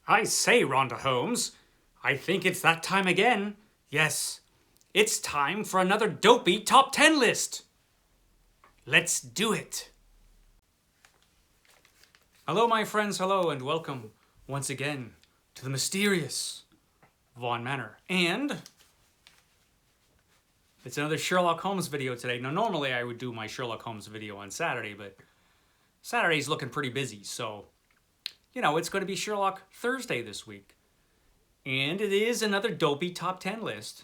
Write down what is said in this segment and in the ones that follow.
I say, Rhonda Holmes, I think it's that time again. Yes, it's time for another dopey top 10 list. Let's do it. Hello, my friends, hello, and welcome once again to the mysterious Vaughn Manor. And it's another Sherlock Holmes video today. Now, normally I would do my Sherlock Holmes video on Saturday, but Saturday's looking pretty busy, so it's going to be Sherlock Thursday this week. And it is another dopey top 10 list.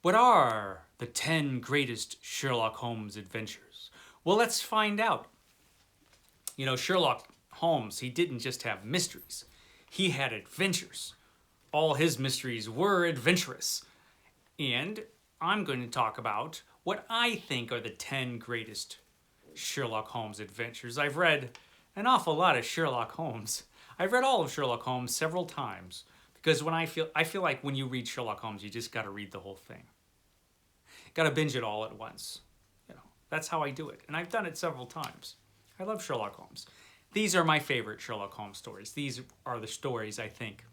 What are the 10 greatest Sherlock Holmes adventures? Well, let's find out. Sherlock Holmes, he didn't just have mysteries. He had adventures. All his mysteries were adventurous. And I'm going to talk about what I think are the 10 greatest Sherlock Holmes adventures. I've read an awful lot of Sherlock Holmes. I've read all of Sherlock Holmes several times because I feel like when you read Sherlock Holmes, you just got to read the whole thing. Got to binge it all at once. That's how I do it, and I've done it several times. I love Sherlock Holmes. These are my favorite Sherlock Holmes stories. These are the stories I think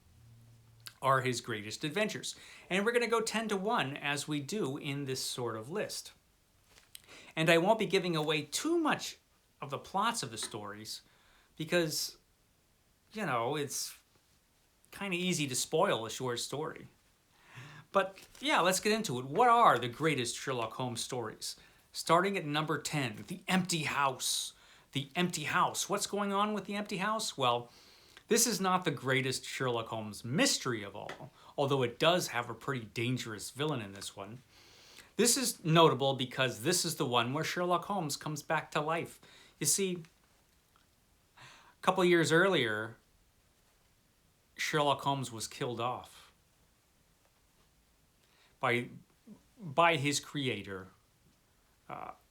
are his greatest adventures. And we're going to go 10 to 1 as we do in this sort of list. And I won't be giving away too much of the plots of the stories because, it's kind of easy to spoil a short story. But yeah, let's get into it. What are the greatest Sherlock Holmes stories? Starting at number 10, The Empty House. The Empty House. What's going on with The Empty House? Well, this is not the greatest Sherlock Holmes mystery of all, although it does have a pretty dangerous villain in this one. This is notable because this is the one where Sherlock Holmes comes back to life. You see, a couple years earlier, Sherlock Holmes was killed off by his creator,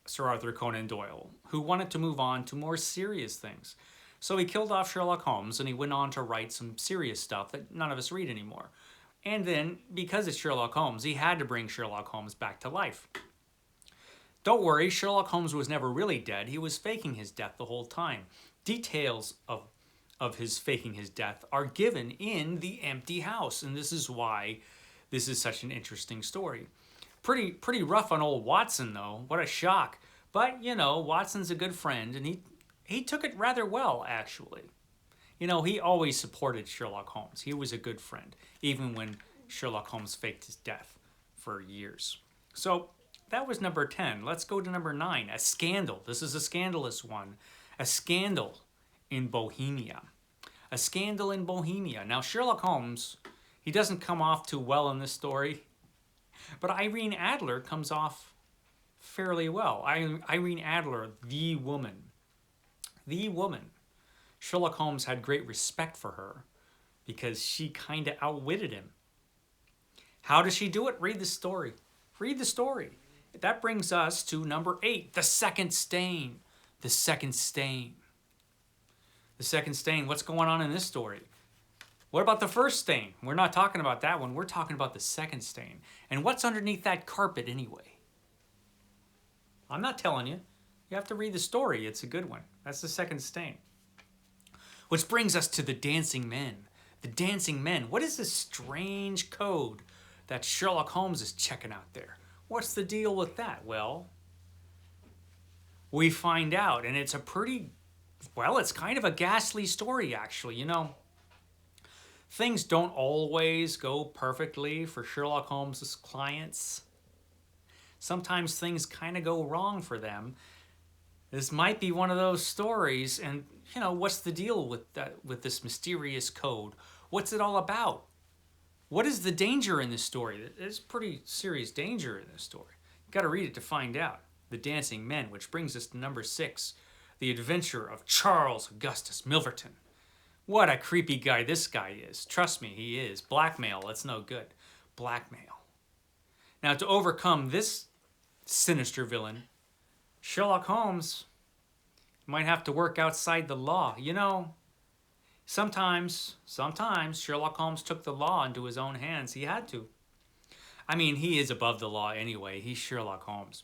Sir Arthur Conan Doyle, who wanted to move on to more serious things. So he killed off Sherlock Holmes and he went on to write some serious stuff that none of us read anymore. And then, because it's Sherlock Holmes, he had to bring Sherlock Holmes back to life. Don't worry, Sherlock Holmes was never really dead. He was faking his death the whole time. Details of his faking his death are given in The Empty House, and this is why this is such an interesting story. Pretty rough on old Watson, though. What a shock. But, Watson's a good friend, and he took it rather well, actually. He always supported Sherlock Holmes. He was a good friend, even when Sherlock Holmes faked his death for years. So that was number 10. Let's go to number 9, A Scandal. This is a scandalous one. A Scandal in Bohemia. A Scandal in Bohemia. Now, Sherlock Holmes, he doesn't come off too well in this story, but Irene Adler comes off fairly well. Irene Adler, the woman. The woman. Sherlock Holmes had great respect for her because she kind of outwitted him. How does she do it? Read the story. Read the story. That brings us to number 8, The Second Stain. The Second Stain. The Second Stain. What's going on in this story? What about the first stain? We're not talking about that one. We're talking about the second stain. And what's underneath that carpet anyway? I'm not telling you. You have to read the story. It's a good one. That's the second stain. Which brings us to the Dancing Men. The Dancing Men. What is this strange code that Sherlock Holmes is checking out there? What's the deal with that? Well, we find out, and it's it's kind of a ghastly story, actually. Things don't always go perfectly for Sherlock Holmes' clients. Sometimes things kind of go wrong for them. This might be one of those stories, and what's the deal with this mysterious code? What's it all about? What is the danger in this story? There's pretty serious danger in this story. You got to read it to find out. The Dancing Men, which brings us to number 6, The Adventure of Charles Augustus Milverton. What a creepy guy this guy is. Trust me, he is. Blackmail, that's no good. Blackmail. Now, to overcome this sinister villain, Sherlock Holmes might have to work outside the law. Sometimes Sherlock Holmes took the law into his own hands. He had to. I mean, he is above the law anyway. He's Sherlock Holmes.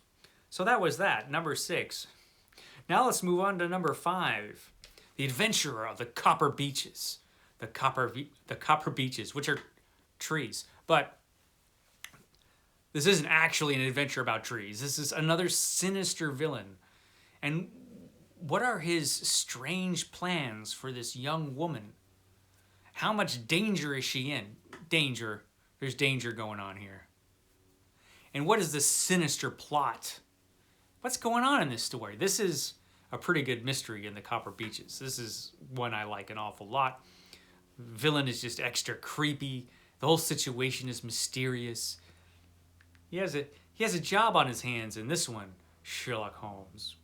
So that was that, number 6. Now let's move on to number 5. The Adventure of the Copper Beeches. the copper beeches, which are trees. But this isn't actually an adventure about trees. This is another sinister villain. And what are his strange plans for this young woman? How much danger is she in? Danger. There's danger going on here. And what is the sinister plot? What's going on in this story? This is a pretty good mystery in the Copper Beeches. This is one I like an awful lot. The villain is just extra creepy. The whole situation is mysterious. He has a job on his hands in this one, Sherlock Holmes.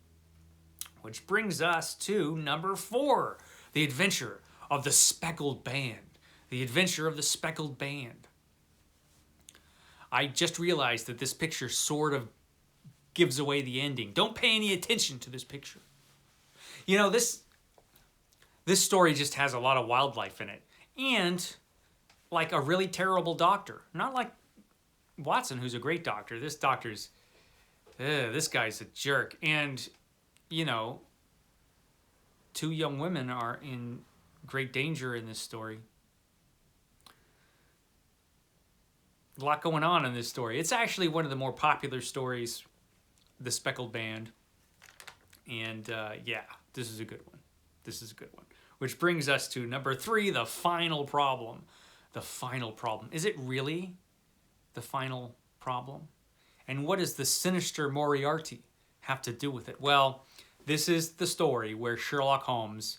Which brings us to number 4, The Adventure of the Speckled Band. The Adventure of the Speckled Band. I just realized that this picture sort of gives away the ending. Don't pay any attention to this picture. You know, this story just has a lot of wildlife in it. And like a really terrible doctor. Not like Watson, who's a great doctor. This guy's a jerk. And, you know, 2 young women are in great danger in this story. A lot going on in this story. It's actually one of the more popular stories, The Speckled Band. And yeah, this is a good one. This is a good one. Which brings us to number 3, the final problem. The final problem. Is it really the final problem? And what does the sinister Moriarty have to do with it? Well, this is the story where Sherlock Holmes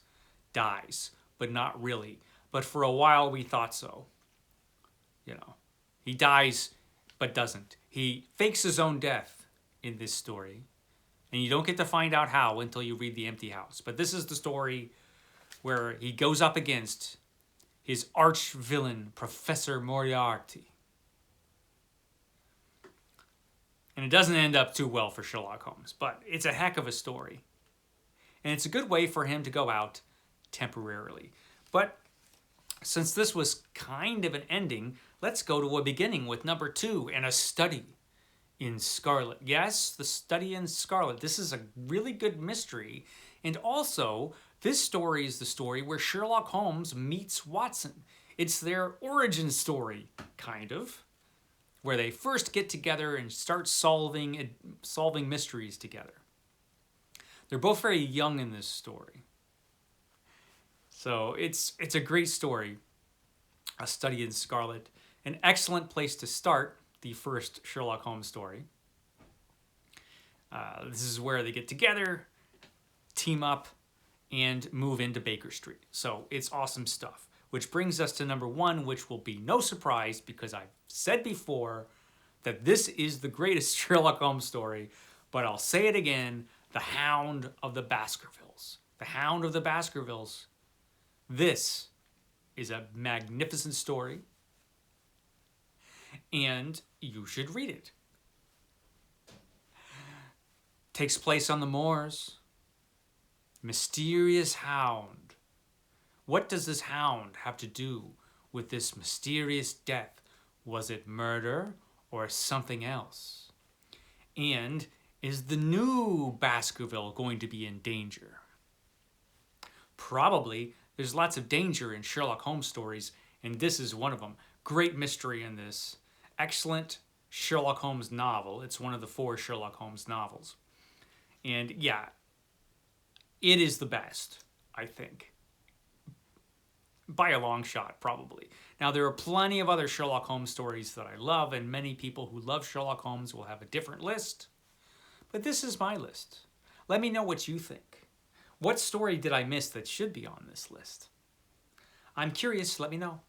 dies, but not really. But for a while we thought so. You know, he dies, but doesn't. He fakes his own death in this story. And you don't get to find out how until you read The Empty House. But this is the story where he goes up against his arch villain, Professor Moriarty. And it doesn't end up too well for Sherlock Holmes, but it's a heck of a story. And it's a good way for him to go out temporarily. But since this was kind of an ending, let's go to a beginning with number 2 and a study in Scarlet. Yes, the study in Scarlet. This is a really good mystery. And also, this story is the story where Sherlock Holmes meets Watson. It's their origin story, kind of, where they first get together and start solving mysteries together. They're both very young in this story. So it's a great story, A Study in Scarlet. An excellent place to start the first Sherlock Holmes story. This is where they get together, team up, and move into Baker Street. So it's awesome stuff. Which brings us to number 1, which will be no surprise because I've said before that this is the greatest Sherlock Holmes story, but I'll say it again, The Hound of the Baskervilles. The Hound of the Baskervilles. This is a magnificent story, and you should read it. Takes place on the moors. Mysterious hound. What does this hound have to do with this mysterious death? Was it murder or something else? And is the new Baskerville going to be in danger? Probably. There's lots of danger in Sherlock Holmes stories, and this is one of them. Great mystery in this. Excellent Sherlock Holmes novel. It's one of the 4 Sherlock Holmes novels. And yeah, it is the best, I think. By a long shot, probably. Now, there are plenty of other Sherlock Holmes stories that I love, and many people who love Sherlock Holmes will have a different list. But this is my list. Let me know what you think. What story did I miss that should be on this list? I'm curious. Let me know.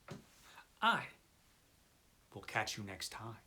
I will catch you next time.